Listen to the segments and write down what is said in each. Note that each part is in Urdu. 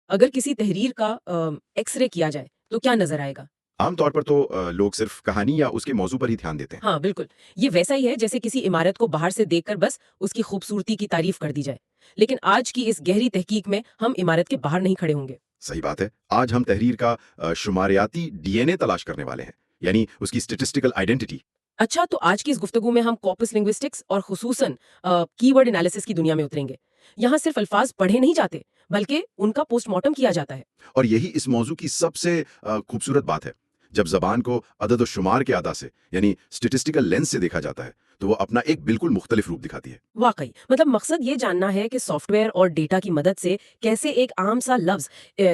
اگر کسی تحریر کا ایکس رے کیا جائے تو کیا نظر آئے گا؟ عام طور پر تو لوگ صرف کہانی یا اس کے موضوع پر ہی دھیان دیتے ہیں۔ ہاں بالکل، یہ ویسا ہی ہے جیسے کسی عمارت کو باہر سے دیکھ کر بس اس کی خوبصورتی کی تعریف کر دی جائے، لیکن آج کی اس گہری تحقیق میں ہم عمارت کے باہر نہیں کھڑے ہوں گے۔ صحیح بات ہے، آج ہم تحریر کا شماریاتی ڈی این اے تلاش کرنے والے ہیں، یعنی اس کی اسٹیٹسٹیکل آئیڈینٹی۔ اچھا، تو آج کی اس گفتگو میں ہم کارپس لنگوسٹکس اور خصوصاً کی ورڈ انالیسس کی دنیا میں اتریں گے۔ یہاں صرف الفاظ پڑھے نہیں جاتے بلکہ ان کا پوسٹ مارٹم کیا جاتا ہے۔ اور یہی اس موضوع کی سب سے خوبصورت بات ہے، جب زبان کو عدد و شمار کے ادا سے یعنی اسٹیٹسٹیکل لینس سے دیکھا جاتا ہے تو وہ اپنا ایک بالکل مختلف روپ دکھاتی ہے۔ واقعی، مطلب مقصد یہ جاننا ہے کہ سافٹ ویئر اور ڈیٹا کی مدد سے کیسے ایک عام سا لفظ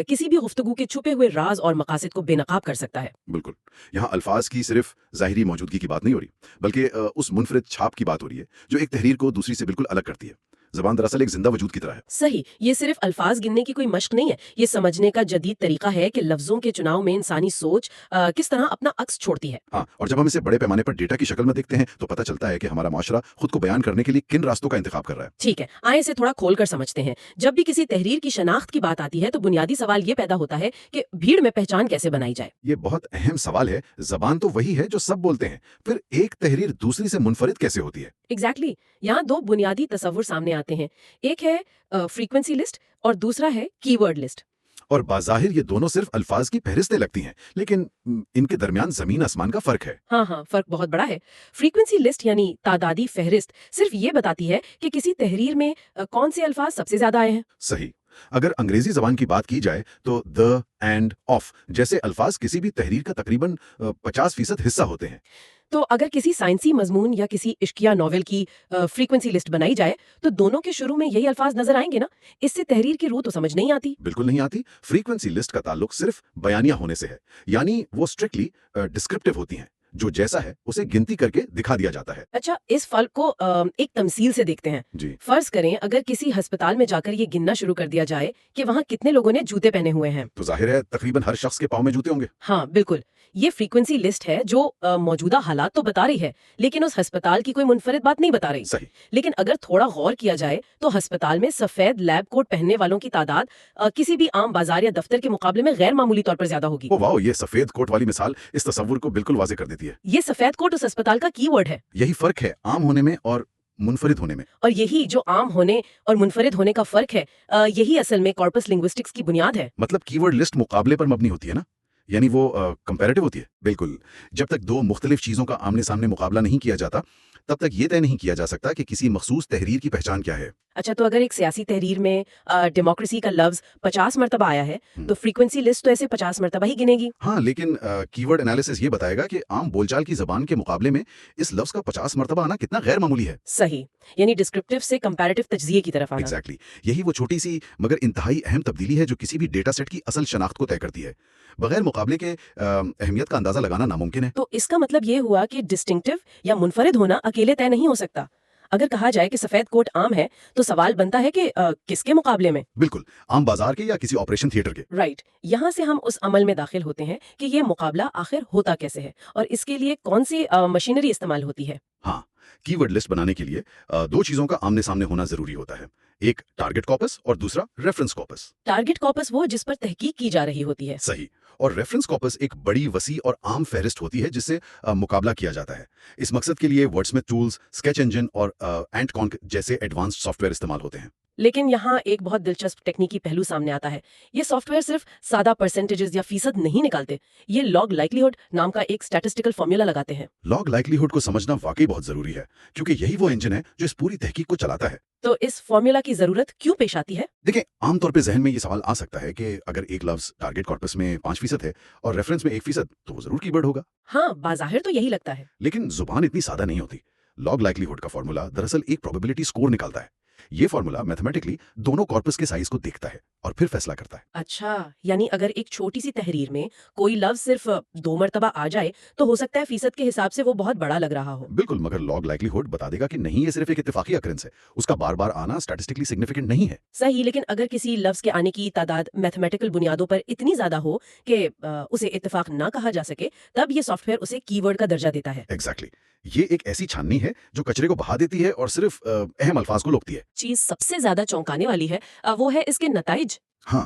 کسی بھی گفتگو کے چھپے ہوئے راز اور مقاصد کو بے نقاب کر سکتا ہے۔ بالکل، یہاں الفاظ کی صرف ظاہری موجودگی کی بات نہیں ہو رہی، بلکہ اس منفرد چھاپ کی بات ہو رہی ہے جو ایک تحریر کو دوسری سے بالکل الگ کرتی ہے۔ زبان دراصل ایک زندہ وجود کی طرح ہے۔ صحیح، یہ صرف الفاظ گننے کی کوئی مشق نہیں ہے، یہ سمجھنے کا جدید طریقہ ہے کہ لفظوں کے چناؤ میں انسانی سوچ کس طرح اپنا عکس چھوڑتی ہے۔ ہاں، اور جب ہم اسے بڑے پیمانے پر ڈیٹا کی شکل میں دیکھتے ہیں تو پتہ چلتا ہے کہ ہمارا معاشرہ خود کو بیان کرنے کے لیے کن راستوں کا انتخاب کر رہا ہے۔ ٹھیک ہے، آئیں اسے تھوڑا کھول کر سمجھتے ہیں۔ جب بھی کسی تحریر کی شناخت کی بات آتی ہے تو بنیادی سوال یہ پیدا ہوتا ہے کہ بھیڑ میں پہچان کیسے بنائی جائے۔ یہ بہت اہم سوال ہے۔ زبان تو وہی ہے جو سب بولتے ہیں، پھر ایک تحریر دوسری سے منفرد کیسے ہوتی ہے؟ ایگزیکٹلی، یہاں دو بنیادی تصور سامنے آتے ہیں، ایک ہے فریکوینسی لسٹ اور دوسرا ہے کی ورڈ لسٹ۔ اور بظاہر یہ دونوں صرف الفاظ کی فہرستیں لگتی ہیں، لیکن ان کے درمیان زمین آسمان کا فرق ہے۔ ہاں، فرق بہت بڑا ہے۔ فریکوینسی لسٹ یعنی تعدادی فہرست صرف یہ بتاتی ہے کہ کسی تحریر میں کون سے الفاظ سب سے زیادہ آئے ہیں۔ صحیح، اگر انگریزی زبان کی بات کی جائے تو the and of جیسے الفاظ کسی بھی تحریر کا تقریباً 50% حصہ ہوتے ہیں۔ تو اگر کسی سائنسی مضمون یا کسی عشقیہ ناول کی فریکوینسی لسٹ بنائی جائے تو دونوں کے شروع میں یہی الفاظ نظر آئیں گے نا؟ اس سے تحریر کی روح تو سمجھ نہیں آتی۔ بالکل نہیں آتی۔ فریکوینسی لسٹ کا تعلق صرف بیانیہ ہونے سے ہے، یعنی وہ اسٹرکٹلی ڈسکرپٹیو ہوتی ہیں، جو جیسا ہے اسے گنتی کر کے دکھا دیا جاتا ہے۔ اچھا، اس فرق کو ایک تمثیل سے دیکھتے ہیں۔ جی، فرض کریں اگر کسی ہسپتال میں جا کر یہ گننا شروع کر دیا جائے کہ وہاں کتنے لوگوں نے جوتے پہنے ہوئے ہیں۔ تو ظاہر ہے تقریباً ہر شخص کے پاؤں میں جوتے ہوں گے۔ ہاں بالکل، یہ فریکوینسی لسٹ ہے جو موجودہ حالات تو بتا رہی ہے لیکن اس ہسپتال کی کوئی منفرد بات نہیں بتا رہی۔ صحیح، لیکن اگر تھوڑا غور کیا جائے تو ہسپتال میں سفید لیب کوٹ پہننے والوں کی تعداد کسی بھی عام بازار یا دفتر کے مقابلے میں غیر معمولی طور پر زیادہ ہوگی۔ او واو، یہ سفید کوٹ والی مثال اس تصور کو بالکل واضح کر دیتی ہے۔ یہ سفید کوٹ اس ہسپتال کا کی ورڈ ہے، یہی فرق ہے عام ہونے میں اور منفرد ہونے میں۔ اور یہی جو عام ہونے اور منفرد ہونے کا فرق ہے یہی اصل میں کارپس لنگوسٹکس کی بنیاد ہے۔ مطلب کی ورڈ لسٹ مقابلے پر مبنی ہوتی ہے نا، یعنی وہ کمپیریٹو ہوتی ہے۔ بالکل، جب تک دو مختلف چیزوں کا آمنے سامنے مقابلہ نہیں کیا جاتا تب تک یہ طے نہیں کیا جا سکتا کہ کسی مخصوص تحریر کی پہچان کیا ہے۔ اچھا، تو اگر ایک سیاسی تحریر میں ڈیموکریسی کا لفظ 50 مرتبہ آیا ہے تو فریکوینسی لسٹ تو ایسے 50 مرتبہ ہی گنے گی۔ ہاں، لیکن کی ورڈ انالیسس یہ بتائے گا کہ عام بول چال کی زبان کے مقابلے میں اس لفظ کا 50 مرتبہ آنا کتنا غیر معمولی ہے۔ صحیح، یعنی ڈسکرپٹیو سے کمپیریٹیو تجزیے کی طرف آنا۔ ایگزیکٹلی، یہی وہ چھوٹی سی مگر انتہائی اہم تبدیلی ہے جو کسی بھی ڈیٹا سیٹ کی اصل شناخت کو طے کرتی ہے۔ بغیر مقابلے کے اہمیت کا اندازہ لگانا ناممکن ہے۔ تو اس کا مطلب یہ ہوا کہ ڈسٹنکٹیو یا منفرد ہونا اکیلے طے نہیں ہو سکتا۔ اگر کہا جائے کہ سفید کوٹ عام ہے تو سوال بنتا ہے کہ کس کے مقابلے میں؟ بالکل، عام بازار کے یا کسی آپریشن تھیٹر کے۔ رائٹ، یہاں سے ہم اس عمل میں داخل ہوتے ہیں کہ یہ مقابلہ آخر ہوتا کیسے ہے اور اس کے لیے کون سی مشینری استعمال ہوتی ہے۔ ہاں، کی ورڈ لسٹ بنانے کے لیے دو چیزوں کا آمنے سامنے ہونا ضروری ہوتا ہے، ایک ٹارگٹ کارپس اور دوسرا ریفرنس کارپس۔ ٹارگٹ کارپس وہ جس پر تحقیق کی جا رہی ہوتی ہے۔ صحیح، اور ریفرنس کارپس ایک بڑی وسیع اور عام فہرست ہوتی ہے جس سے مقابلہ کیا جاتا ہے۔ اس مقصد کے لیے ورڈسمتھ ٹولز، اسکیچ انجن اور اینٹ کونک جیسے ایڈوانسڈ سافٹ ویئر استعمال ہوتے ہیں۔ لیکن یہاں ایک بہت دلچسپ ٹیکنیکی پہلو سامنے آتا ہے۔ یہ سافٹ ویئر صرف سادہ پرسنٹیجز یا فیصد نہیں نکالتے، یہ لاگ لائکلیہڈ نام کا ایک اسٹیٹسٹیکل فارمولا لگاتے ہیں۔ لاگ لائکلیہڈ کو سمجھنا واقعی بہت ضروری ہے کیونکہ یہی وہ انجن ہے جو اس پوری تحقیق کو چلاتا ہے۔ تو اس فارمولا کی ضرورت کیوں پیش آتی ہے؟ دیکھیں، عام طور پہ ذہن میں یہ سوال آ سکتا ہے کہ اگر ایک لفظ ٹارگٹ کارپس میں 5% ہے اور ریفرنس میں 1% تو وہ ضرور کی ورڈ ہوگا۔ ہاں، بظاہر تو یہی لگتا ہے۔ لیکن زبان اتنی سادہ نہیں ہوتی۔ لاگ لائکلیہڈ کا فارمولا دراصل ایک پروبیبلٹی اسکور نکالتا ہے۔ یہ فارمولا میتھمیٹکلی دونوں کارپس کے سائز کو دیکھتا ہے اور پھر فیصلہ کرتا ہے۔ اچھا، یعنی اگر ایک چھوٹی سی تحریر میں کوئی لفظ صرف 2 مرتبہ آ جائے تو ہو سکتا ہے فیصد کے حساب سے وہ بہت بڑا لگ رہا ہو۔ بالکل، مگر لاگ لائکلیہڈ بتا دے گا کہ نہیں، یہ صرف ایک اتفاقی اکرنس ہے، اس کا بار بار آنا اسٹیٹسٹکلی سگنیفیکنٹ نہیں ہے۔ صحیح، لیکن اگر کسی لفظ کے آنے کی تعداد میتھمیٹیکل بنیادوں پر اتنی زیادہ ہو کہ اسے اتفاق نہ کہا جا سکے تب یہ سافٹ ویئر اسے کی ورڈ کا درجہ دیتا ہے۔ ایگزیکٹلی، یہ ایک ایسی چھاننی ہے جو کچرے کو بہا دیتی ہے اور صرف اہم الفاظ کو لوکتی ہے۔ چیز سب سے زیادہ چونکانے والی ہے وہ ہے اس کے نتائج۔ ہاں،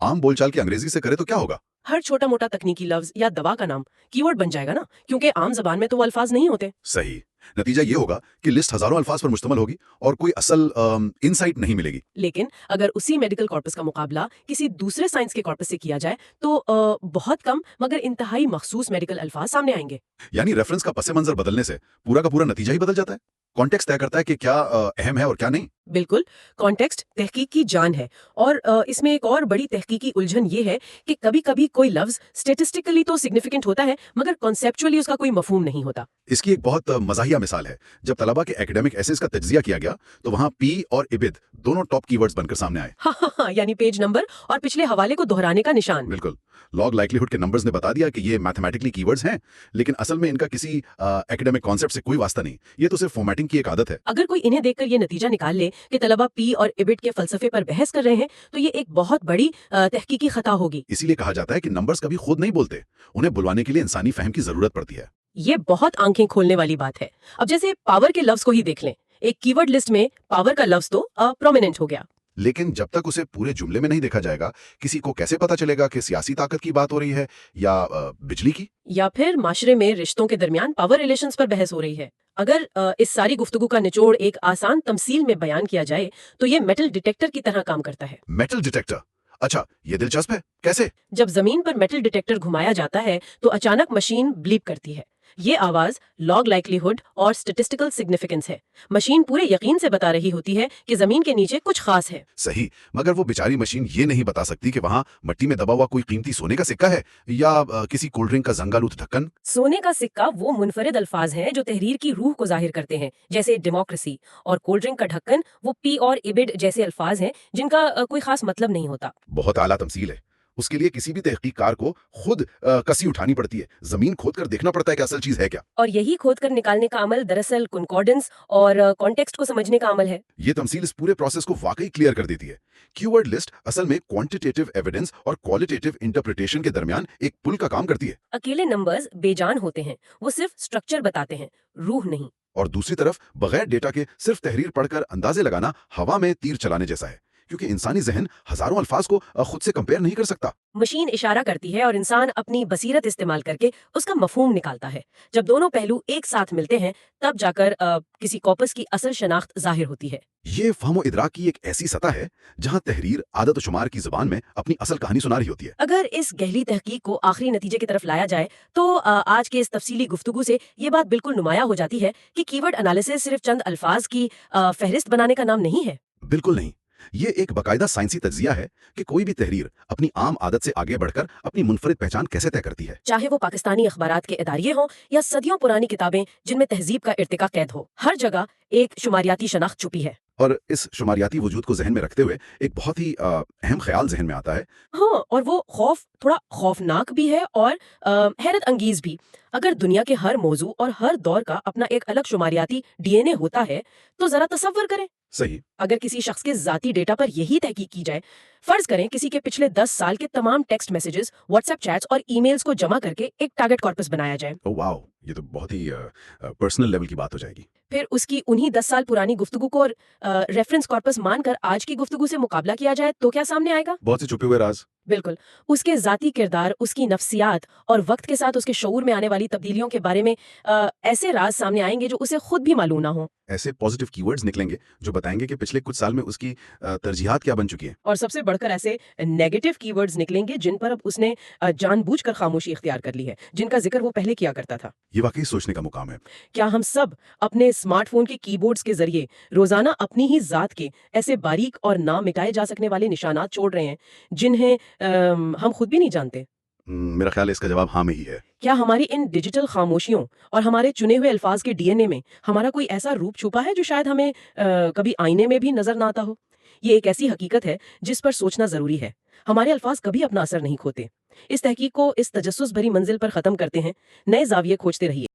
عام بول چال کی انگریزی سے کرے تو کیا ہوگا؟ ہر چھوٹا موٹا تکنیکی لفظ یا دوا کا نام کی ورڈ بن جائے گا نا، کیونکہ عام زبان میں تو وہ الفاظ نہیں ہوتے۔ صحیح۔ نتیجہ یہ ہوگا کہ لسٹ ہزاروں الفاظ پر مشتمل ہوگی اور کوئی اصل انسائٹ نہیں ملے گی۔ لیکن اگر اسی میڈیکل کارپس کا مقابلہ کسی دوسرے سائنس کے کارپس سے کیا جائے تو بہت کم مگر انتہائی مخصوص میڈیکل الفاظ سامنے آئیں گے۔ یعنی ریفرنس کا پس منظر بدلنے سے پورا کا پورا نتیجہ ہی بدل جاتا ہے۔ کانٹیکسٹ طے کرتا ہے کہ کیا اہم ہے اور کیا نہیں۔ بالکل، کانٹیکسٹ تحقیق کی جان ہے، اور اس میں ایک اور بڑی تحقیقی الجھن یہ ہے کہ کبھی کبھی کوئی لفظ اسٹیٹسٹیکلی تو سگنیفیکنٹ ہوتا ہے مگر کانسیپچولی اس کا کوئی مفہوم نہیں ہوتا۔ اس کی ایک بہت مزاحیہ مثال ہے، جب طلبہ کے ایکیڈیمک ایسیز کا تجزیہ کیا گیا تو وہاں پی اور ابد دونوں ٹاپ کی ورڈز بن کر سامنے آئے۔ ہاں، یعنی پیج نمبر اور پچھلے حوالے کو دہرانے کا نشان۔ بالکل، لاگ لائکلیہڈ کے نمبرز نے بتا دیا کہ یہ میتھمیٹکلی کی ورڈز ہیں، لیکن اصل میں ان کا کسی ایکیڈیمک کانسیپٹ سے کوئی واسطہ نہیں، یہ تو صرف فارمیٹنگ کی ایک عادت ہے۔ اگر کوئی انہیں دیکھ کر یہ نتیجہ نکال لے کہ طلبہ پی اور ابٹ کے فلسفے پر بحث کر رہے ہیں تو یہ ایک بہت بڑی تحقیقی خطا ہوگی۔ اسی لیے کہا جاتا ہے کہ نمبرز کبھی خود نہیں بولتے، انہیں بلوانے کے لیے انسانی فہم کی ضرورت پڑتی ہے۔ یہ بہت آنکھیں کھولنے والی بات ہے۔ اب جیسے پاور کے لفظ کو ہی دیکھ لیں، ایک کی ورڈ لسٹ میں پاور کا لفظ تو پرومیننٹ ہو گیا، لیکن جب تک اسے پورے جملے میں نہیں دیکھا جائے گا، کسی کو کیسے پتا چلے گا کہ سیاسی طاقت کی بات ہو رہی ہے یا بجلی کی؟ یا پھر معاشرے میں رشتوں کے درمیان پاور ریلیشنز پر بحث ہو رہی ہے۔ اگر اس ساری گفتگو کا نچوڑ ایک آسان تمثیل میں بیان کیا جائے تو یہ میٹل ڈیٹیکٹر کی طرح کام کرتا ہے۔ Metal detector? اچھا، یہ دلچسپ ہے، کیسے؟ جب زمین پر میٹل ڈیٹیکٹر گھمایا جاتا ہے تو اچانک مشین بلیپ کرتی ہے۔ یہ آواز لاگ لائکلیہڈ اور اسٹیٹسٹیکل سگنیفیکنس ہے۔ مشین پورے یقین سے بتا رہی ہوتی ہے کہ زمین کے نیچے کچھ خاص ہے۔ صحیح، مگر وہ بیچاری مشین یہ نہیں بتا سکتی کہ وہاں مٹی میں دبا ہوا کوئی قیمتی سونے کا سکہ ہے یا کسی کولڈ ڈرنک کا زنگالوت ڈھکن۔ سونے کا سکہ وہ منفرد الفاظ ہیں جو تحریر کی روح کو ظاہر کرتے ہیں، جیسے ڈیموکریسی، اور کولڈ ڈرنک کا ڈھکن وہ پی اور ابڈ جیسے الفاظ ہیں جن کا کوئی خاص مطلب نہیں ہوتا۔ بہت اعلیٰ تمثیل ہے۔ اس کے لیے کسی بھی تحقیق کار کو خود کسی اٹھانی پڑتی ہے، زمین کھود کر دیکھنا پڑتا ہے کہ اصل چیز ہے کیا۔ اور یہی کھود کر نکالنے کا عمل دراصل کنکارڈنس اور کانٹیکسٹ کو سمجھنے کا عمل ہے۔ یہ تمثیل اس پورے پروسیس کو واقعی کلیئر کر دیتی ہے۔ کیو ورڈ لسٹ اصل میں کوانٹیٹیو ایویڈنس اور کوالٹیٹیو انٹرپریٹیشن کے درمیان ایک پل کا کام کرتی ہے۔ اکیلے نمبرز بے جان ہوتے ہیں، وہ صرف اسٹرکچر بتاتے ہیں، روح نہیں۔ اور دوسری طرف بغیر ڈیٹا کے صرف تحریر پڑھ کر اندازے لگانا ہوا میں تیر چلانے جیسا ہے، کیونکہ انسانی ذہن ہزاروں الفاظ کو خود سے کمپیئر نہیں کر سکتا۔ مشین اشارہ کرتی ہے اور انسان اپنی بصیرت استعمال کر کے اس کا مفہوم نکالتا ہے۔ جب دونوں پہلو ایک ساتھ ملتے ہیں تب جا کر کسی کارپس کی اصل شناخت ظاہر ہوتی ہے۔ یہ فہم و ادراک کی ایک ایسی سطح ہے جہاں تحریر عادت و شمار کی زبان میں اپنی اصل کہانی سنا رہی ہوتی ہے۔ اگر اس گہری تحقیق کو آخری نتیجے کی طرف لایا جائے تو آج کے اس تفصیلی گفتگو سے یہ بات بالکل نمایاں ہو جاتی ہے کہ کی ورڈ انالیسس صرف چند الفاظ کی فہرست بنانے کا نام نہیں ہے۔ بالکل نہیں، یہ ایک باقاعدہ سائنسی تجزیہ ہے کہ کوئی بھی تحریر اپنی عام عادت سے آگے بڑھ کر اپنی منفرد پہچان کیسے طے کرتی ہے۔ چاہے وہ پاکستانی اخبارات کے اداریے ہوں یا صدیوں پرانی کتابیں جن میں تہذیب کا ارتقا قید ہو، ہر جگہ ایک شماریاتی شناخت چھپی ہے۔ اور اس شماریاتی وجود کو ذہن میں رکھتے ہوئے ایک بہت ہی اہم خیال ذہن میں آتا ہے۔ ہاں، اور وہ خوف تھوڑا خوفناک بھی ہے اور حیرت انگیز بھی۔ اگر دنیا کے ہر موضوع اور ہر دور کا اپنا ایک الگ شماریاتی ڈی این اے ہوتا ہے تو ذرا تصور کریں، صحیح، اگر کسی شخص کے ذاتی ڈیٹا پر یہی تحقیق کی جائے، فرض کریں کسی کے پچھلے 10 سال کے تمام text messages, what's app chats اور ای میلز کو جمع کر کے ایک ٹارگٹ کارپس بنایا جائے، او واو، یہ تو بہت ہی پرسنل لیول کی بات ہو جائے گی۔ پھر اس کی انہی 10 سال پرانی گفتگو کو ریفرنس کارپس مان کر آج کی گفتگو سے مقابلہ کیا جائے تو کیا سامنے آئے گا؟ بہت سے چھپے ہوئے راز۔ بالکل، اس کے ذاتی کردار، اس کی نفسیات اور وقت کے ساتھ اس کے شعور میں آنے والی تبدیلیوں کے بارے میں ایسے راز سامنے آئیں گے جو اسے خود بھی معلوم نہ ہوں۔ ایسے پازیٹیو کی ورڈز نکلیں گے جو بتائیں گے کہ پچھلے کچھ سال میں اس کی ترجیحات کیا بن چکی ہیں، اور سب سے بڑھ کر ایسے نیگیٹو کی ورڈز نکلیں گے جن پر اب اس نے جان بوجھ کر خاموشی اختیار کر لی ہے، جن کا ذکر وہ پہلے کیا کرتا تھا۔ یہ واقعی سوچنے کا مقام ہے۔ کیا ہم سب اپنے اسمارٹ فون کے کی بورڈز کے ذریعے روزانہ اپنی ہی ذات کے ایسے باریک اور نہ مٹائے جا سکنے والے نشانات چھوڑ رہے ہیں جنہیں ہم خود بھی نہیں جانتے؟ میرا خیال ہے اس کا جواب ہاں میں ہی ہے۔ کیا ہماری ان ڈیجیٹل خاموشیوں اور ہمارے چنے ہوئے الفاظ کے ڈی این اے میں ہمارا کوئی ایسا روپ چھپا ہے جو شاید ہمیں کبھی آئینے میں بھی نظر نہ آتا ہو؟ یہ ایک ایسی حقیقت ہے جس پر سوچنا ضروری ہے۔ ہمارے الفاظ کبھی اپنا اثر نہیں کھوتے۔ اس تحقیق کو اس تجسس بھری منزل پر ختم کرتے ہیں، نئے زاویے کھوجتے رہیے۔